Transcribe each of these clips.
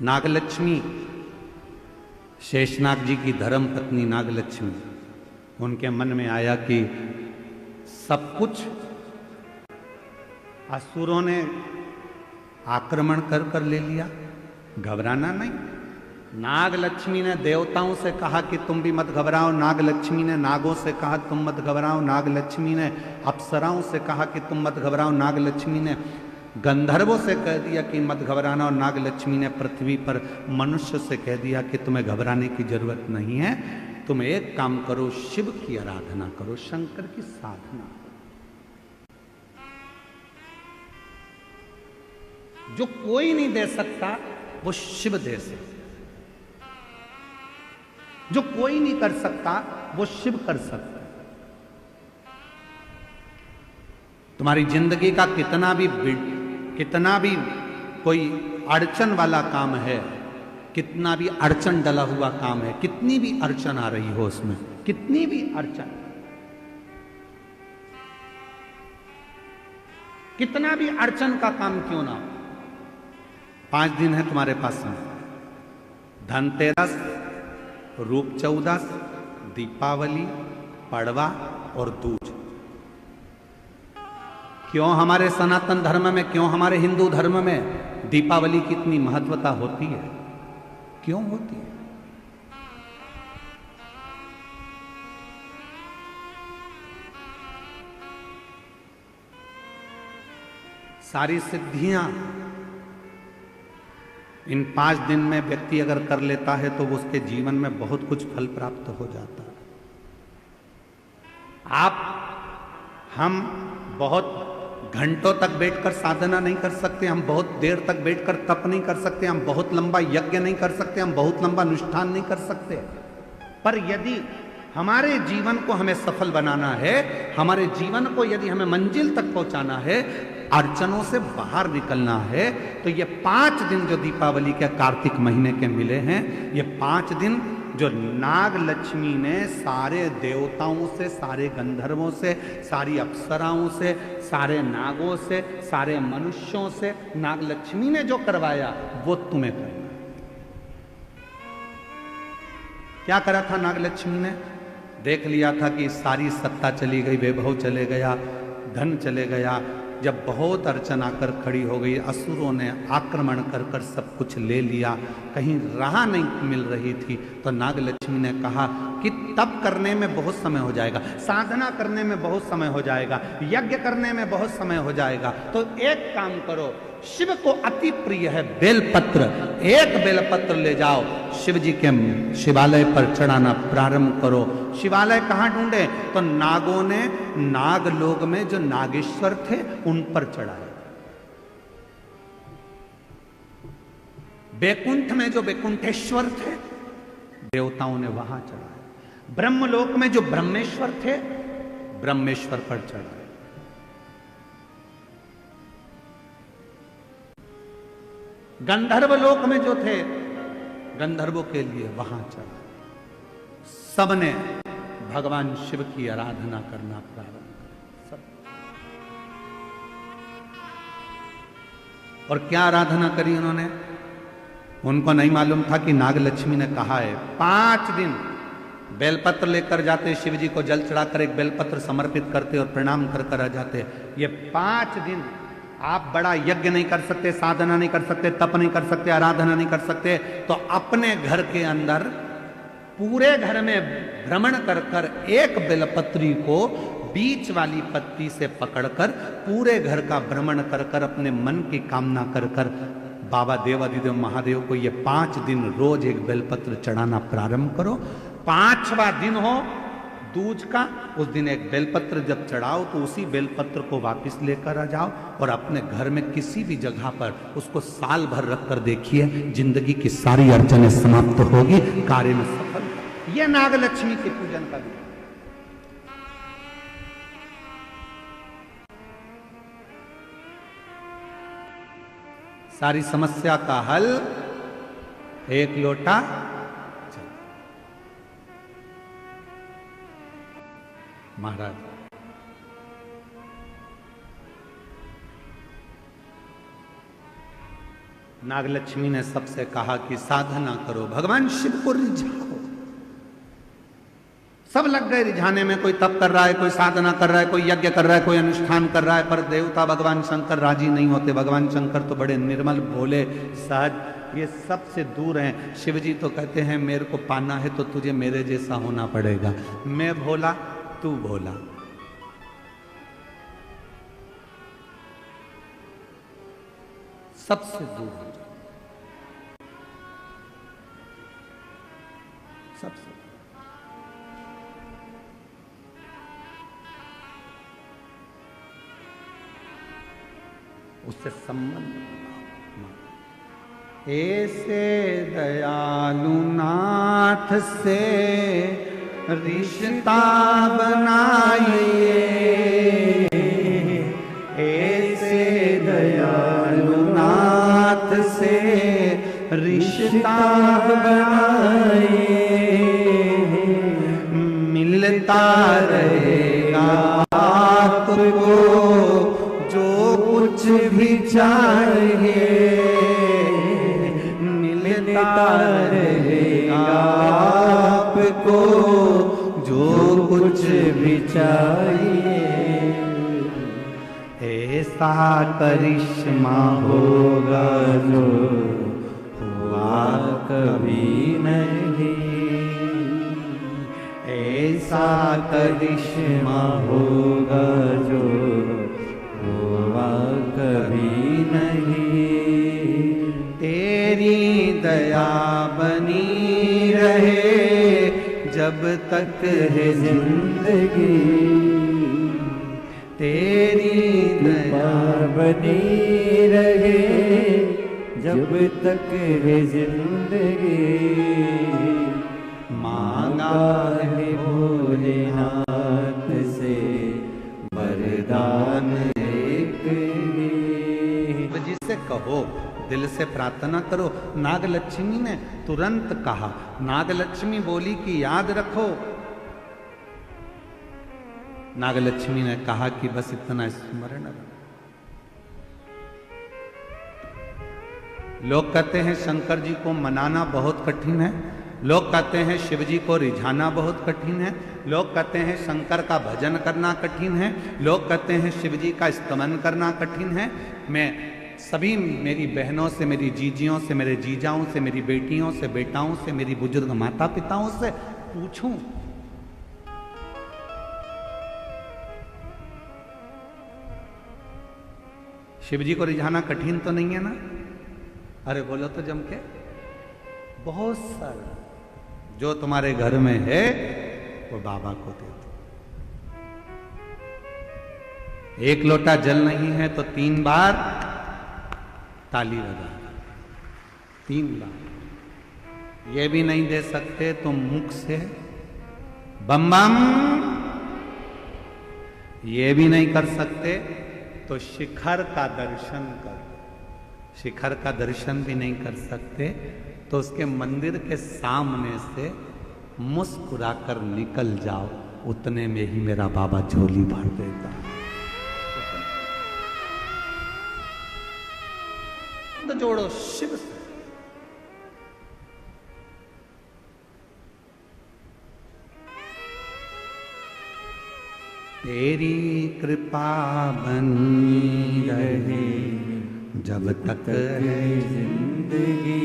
नागलक्ष्मी, शेषनाग जी की धर्म पत्नी नागलक्ष्मी, उनके मन में आया कि सब कुछ असुरों ने आक्रमण कर कर ले लिया, घबराना नहीं। नागलक्ष्मी ने देवताओं से कहा कि तुम भी मत घबराओ, नागलक्ष्मी ने नागों से कहा तुम मत घबराओ, नागलक्ष्मी ने अप्सराओं से कहा कि तुम मत घबराओ, नागलक्ष्मी ने गंधर्वों से कह दिया कि मत घबराना, और नागलक्ष्मी ने पृथ्वी पर मनुष्य से कह दिया कि तुम्हें घबराने की जरूरत नहीं है, तुम एक काम करो, शिव की आराधना करो, शंकर की साधना। जो कोई नहीं दे सकता वो शिव दे सकता, जो कोई नहीं कर सकता वो शिव कर सकता। तुम्हारी जिंदगी का कितना भी कोई अड़चन वाला काम है, कितना भी अड़चन डला हुआ काम है, कितनी भी अड़चन आ रही हो उसमें, कितनी भी अड़चन, कितना भी अड़चन का काम क्यों ना हो, 5 दिन है तुम्हारे पास में, धनतेरस, रूप चौदस, दीपावली, पड़वा और दूज। क्यों हमारे सनातन धर्म में, क्यों हमारे हिंदू धर्म में दीपावली की इतनी महत्वता होती है, क्यों होती है? सारी सिद्धियां इन 5 दिन में व्यक्ति अगर कर लेता है तो वो उसके जीवन में बहुत कुछ फल प्राप्त हो जाता है। हम बहुत घंटों तक बैठकर साधना नहीं कर सकते, हम बहुत देर तक बैठकर तप नहीं कर सकते, हम बहुत लंबा यज्ञ नहीं कर सकते, हम बहुत लंबा अनुष्ठान नहीं कर सकते, पर यदि हमारे जीवन को हमें सफल बनाना है, हमारे जीवन को यदि हमें मंजिल तक पहुंचाना है, अड़चनों से बाहर निकलना है, तो ये 5 दिन जो दीपावली के कार्तिक महीने के मिले हैं, ये 5 दिन जो नाग लक्ष्मी ने सारे देवताओं से, सारे गंधर्वों से, सारी अप्सराओं से, सारे नागों से, सारे मनुष्यों से नाग लक्ष्मी ने जो करवाया वो तुम्हें करना। क्या करा था नाग लक्ष्मी ने? देख लिया था कि सारी सत्ता चली गई, वैभव चले गया, धन चले गया। जब बहुत अड़चन आकर खड़ी हो गई, असुरों ने आक्रमण कर कर सब कुछ ले लिया, कहीं राह नहीं मिल रही थी, तो नागलक्ष्मी ने कहा कि तप करने में बहुत समय हो जाएगा, साधना करने में बहुत समय हो जाएगा, यज्ञ करने में बहुत समय हो जाएगा, तो एक काम करो, शिव को अति प्रिय है बेलपत्र, एक बेलपत्र ले जाओ, शिव जी के शिवालय पर चढ़ाना प्रारंभ करो। शिवालय कहाँ ढूंढे? तो नागों ने नागलोक में जो नागेश्वर थे उन पर चढ़ाए, बैकुंठ में जो बैकुंठेश्वर थे देवताओं ने वहां चढ़ाए, ब्रह्मलोक में जो ब्रह्मेश्वर थे ब्रह्मेश्वर पर चढ़ाए, गंधर्व लोक में जो थे गंधर्वों के लिए वहां चढ़ा। सबने भगवान शिव की आराधना करना प्रारंभ कर, सब। और क्या आराधना करी उन्होंने? उनको नहीं मालूम था कि नागलक्ष्मी ने कहा है 5 दिन बेलपत्र लेकर जाते, शिव जी को जल चढ़ाकर एक बेलपत्र समर्पित करते और प्रणाम कर कर आ जाते। ये 5 दिन आप बड़ा यज्ञ नहीं कर सकते, साधना नहीं कर सकते, तप नहीं कर सकते, आराधना नहीं कर सकते, तो अपने घर के अंदर पूरे घर में भ्रमण कर कर एक बेलपत्री को बीच वाली पत्ती से पकड़कर पूरे घर का भ्रमण कर कर अपने मन की कामना कर कर बाबा देवाधिदेव महादेव को ये 5 दिन रोज एक बेलपत्र चढ़ाना प्रारंभ करो। 5वां दिन हो दूज का, उस दिन एक बेलपत्र जब चढ़ाओ तो उसी बेलपत्र को वापस लेकर आ जाओ और अपने घर में किसी भी जगह पर उसको साल भर रख कर देखिए, जिंदगी की सारी अड़चनें समाप्त होगी, कार्य में सफल। यह नागलक्ष्मी के पूजन का दिन। सारी समस्या का हल एक लोटा महाराज। नागलक्ष्मी ने सबसे कहा कि साधना करो, भगवान शिव को रिझाओ। सब लग गए रिझाने में, कोई तप कर रहा है, कोई साधना कर रहा है, कोई यज्ञ कर रहा है, कोई अनुष्ठान कर रहा है, पर देवता भगवान शंकर राजी नहीं होते। भगवान शंकर तो बड़े निर्मल, भोले, सहज, ये सबसे दूर हैं। शिव जी तो कहते हैं मेरे को पाना है तो तुझे मेरे जैसा होना पड़ेगा, मैं भोला तू भोला। सबसे दूर हो जाओ, सबसे। उससे संबंध ऐसे दयालु नाथ से रिश्ता बनाइए, ऐसे दयालु नाथ से रिश्ता बनाइए, मिलता रहेगा आपको जो कुछ भी चाहिए, मिलता रहेगा आपको जो कुछ भी चाहिए। ऐसा करिश्मा होगा जो हुआ कभी नहीं, ऐसा करिश्मा होगा जो हुआ कभी नहीं। तेरी दया बनी रहे जब तक है जिंदगी, तेरी दया बनी रहे जब तक है जिंदगी। मांगा है भोलेनाथ से वरदान एक ही। जिसे कहो दिल से प्रार्थना करो। नागलक्ष्मी ने तुरंत कहा, नागलक्ष्मी बोली कि याद रखो। नागलक्ष्मी ने कहा कि बस इतना स्मरण रखो। लोग कहते हैं शंकर जी को मनाना बहुत कठिन है, लोग कहते हैं शिव जी को रिझाना बहुत कठिन है, लोग कहते हैं शंकर का भजन करना कठिन है, लोग कहते हैं शिव जी का स्तमन करना कठिन है। मैं सभी मेरी बहनों से, मेरी जीजियों से, मेरे जीजाओं से, मेरी बेटियों से, बेटाओं से, मेरी बुजुर्ग माता पिताओं से पूछूं, शिव जी को रिझाना कठिन तो नहीं है ना? अरे बोलो तो जम के। बहुत सारा जो तुम्हारे घर में है वो बाबा को दे दो। एक लोटा जल नहीं है तो 3 बार ताली बजा, 3 बार। ये भी नहीं दे सकते तो मुख से बम बम, ये भी नहीं कर सकते तो शिखर का दर्शन कर। शिखर का दर्शन भी नहीं कर सकते तो उसके मंदिर के सामने से मुस्कुराकर निकल जाओ, उतने में ही मेरा बाबा झोली भर देता। तो जोड़ो शिव से। तेरी कृपा बनी रहे जब तक है जिंदगी।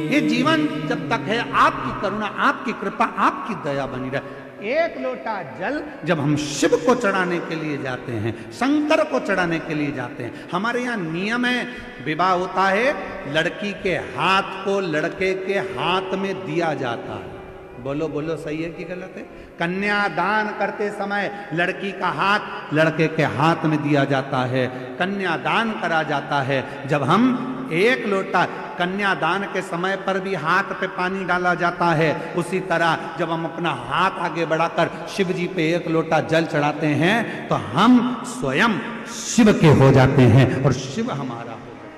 ये जीवन जब तक है आपकी करुणा, आपकी कृपा, आपकी दया बनी रहे। एक लोटा जल जब हम शिव को चढ़ाने के लिए जाते हैं, शंकर को चढ़ाने के लिए जाते हैं, हमारे यहाँ नियम है, विवाह होता है, लड़की के हाथ को लड़के के हाथ में दिया जाता है। बोलो बोलो, सही है कि गलत है? कन्यादान करते समय लड़की का हाथ लड़के के हाथ में दिया जाता है, कन्यादान करा जाता है। जब हम एक लोटा, कन्यादान के समय पर भी हाथ पे पानी डाला जाता है, उसी तरह जब हम अपना हाथ आगे बढ़ाकर शिव जी पे एक लोटा जल चढ़ाते हैं तो हम स्वयं शिव के हो जाते हैं और शिव हमारा हो जाता है।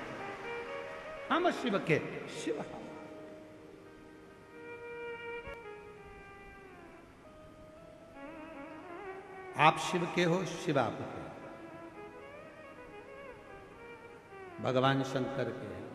हम शिव के, शिव। आप शिव के हो, शिव आपके, भगवान शंकर के हैं।